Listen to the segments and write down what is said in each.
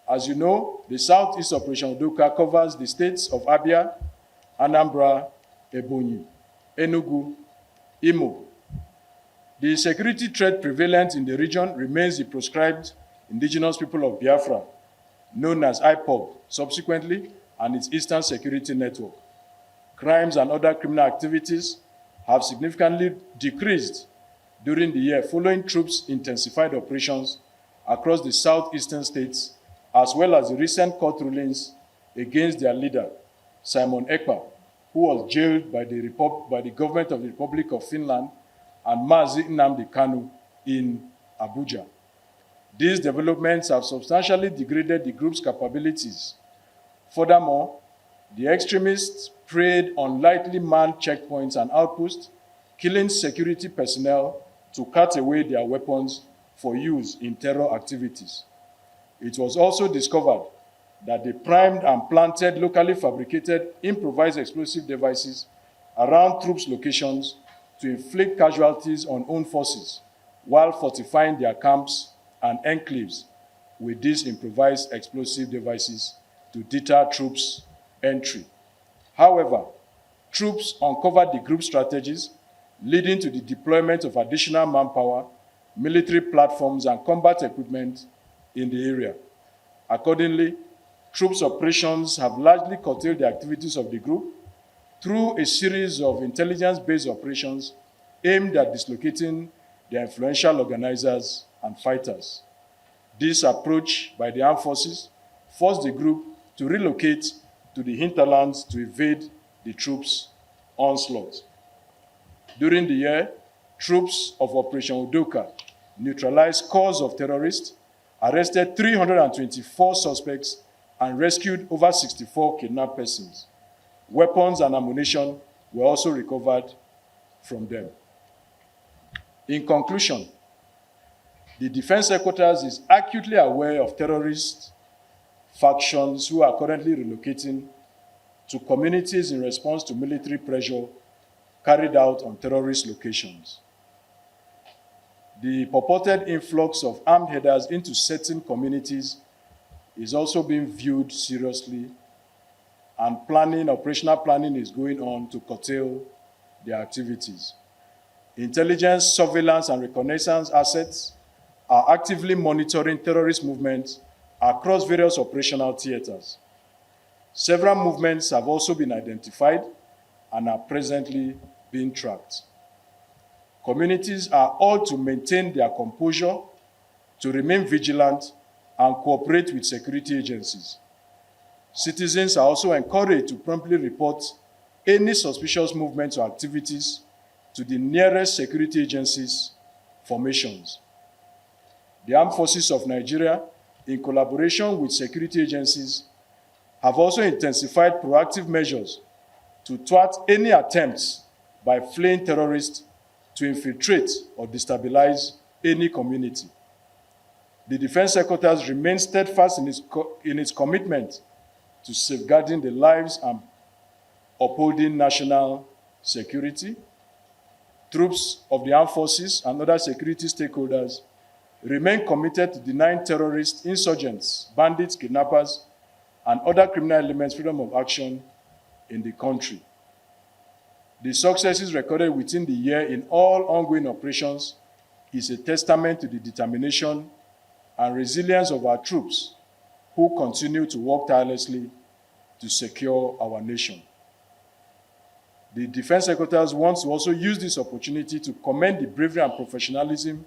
As you know, the Southeast Operation Udoka covers the states of Abia, Anambra, Ebonyi, Enugu, Imo. The security threat prevalent in the region remains the proscribed indigenous people of Biafra, known as IPOB, subsequently, and its Eastern Security Network. Crimes and other criminal activities have significantly decreased during the year following troops' intensified operations across the southeastern states, as well as the recent court rulings against their leader, Simon Ekpa, who was jailed by the government of the Republic of Finland, and Mazi Nnamdi Kanu in Abuja. These developments have substantially degraded the group's capabilities. Furthermore, the extremists preyed on lightly manned checkpoints and outposts, killing security personnel to cut away their weapons for use in terror activities. It was also discovered that they primed and planted locally fabricated improvised explosive devices around troops' locations to inflict casualties on own forces while fortifying their camps and enclaves with these improvised explosive devices to deter troops' entry. However, troops uncovered the group's strategies, leading to the deployment of additional manpower, military platforms, and combat equipment in the area. Accordingly, troops' operations have largely curtailed the activities of the group through a series of intelligence-based operations aimed at dislocating their influential organizers and fighters. This approach by the armed forces forced the group to relocate to the hinterlands to evade the troops' onslaught. During the year, troops of Operation Udoka neutralized scores of terrorists, arrested 324 suspects, and rescued over 64 kidnapped persons. Weapons and ammunition were also recovered from them. In conclusion, the Defense Headquarters is acutely aware of terrorist factions who are currently relocating to communities in response to military pressure carried out on terrorist locations. The purported influx of armed headers into certain communities is also being viewed seriously, and operational planning is going on to curtail their activities. Intelligence, surveillance, and reconnaissance assets are actively monitoring terrorist movements across various operational theaters. Several movements have also been identified and are presently being tracked. Communities are all to maintain their composure, to remain vigilant, and cooperate with security agencies. Citizens are also encouraged to promptly report any suspicious movements or activities to the nearest security agencies' formations. The Armed Forces of Nigeria, in collaboration with security agencies, have also intensified proactive measures to thwart any attempts by fleeing terrorists to infiltrate or destabilize any community. The Defense Headquarters remains steadfast in its commitment to safeguarding the lives and upholding national security. Troops of the armed forces and other security stakeholders remain committed to denying terrorists, insurgents, bandits, kidnappers, and other criminal elements freedom of action in the country. The successes recorded within the year in all ongoing operations is a testament to the determination and resilience of our troops who continue to work tirelessly to secure our nation. The Defense Headquarters wants to also use this opportunity to commend the bravery and professionalism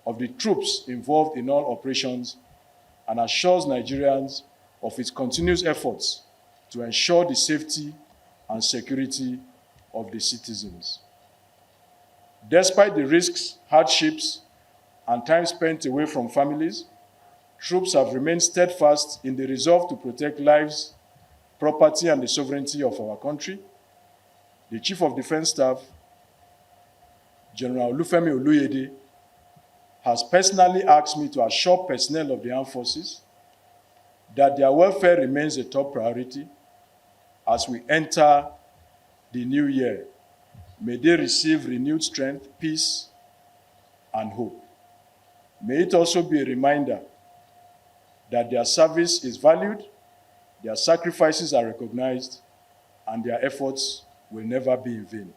of the troops involved in all operations and assures Nigerians of its continuous efforts to ensure the safety and security of the citizens. Despite the risks, hardships, and time spent away from families, troops have remained steadfast in the resolve to protect lives, property, and the sovereignty of our country. The Chief of Defense Staff, General Olufemi Oluyede, has personally asked me to assure personnel of the armed forces that their welfare remains a top priority as we enter the new year. May they receive renewed strength, peace, and hope. May it also be a reminder that their service is valued, their sacrifices are recognized, and their efforts will never be in vain.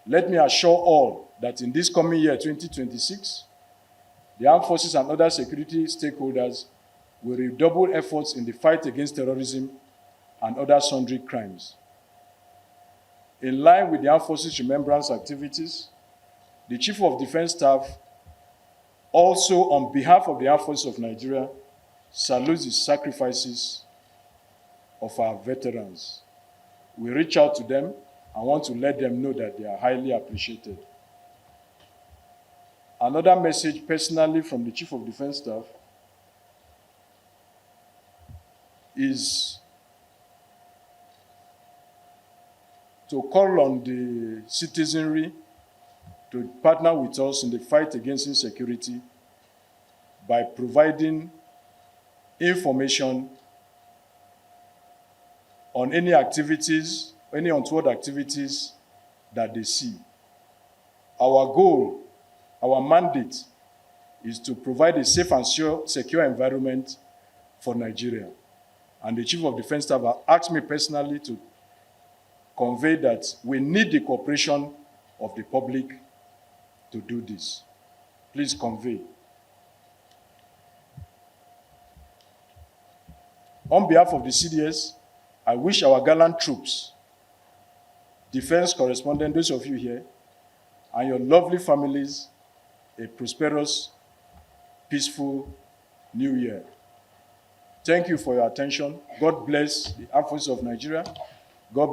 Let me assure all that in this coming year, 2026, the armed forces and other security stakeholders will redouble efforts in the fight against terrorism and other sundry crimes. In line with the armed forces remembrance activities, the Chief of Defense Staff also, on behalf of the armed forces of Nigeria, salutes the sacrifices of our veterans. We reach out to them and want to let them know that they are highly appreciated. Another message personally from the Chief of Defense Staff is to call on the citizenry to partner with us in the fight against insecurity by providing information on any activities, any untoward activities that they see. Our goal, our mandate, is to provide a safe and secure environment for Nigeria. And the Chief of Defense Staff asked me personally to convey that we need the cooperation of the public to do this. Please convey. On behalf of the CDS, I wish our gallant troops, defense correspondents, those of you here, and your lovely families, a prosperous, peaceful New Year. Thank you for your attention. God bless the armed forces of Nigeria. God bless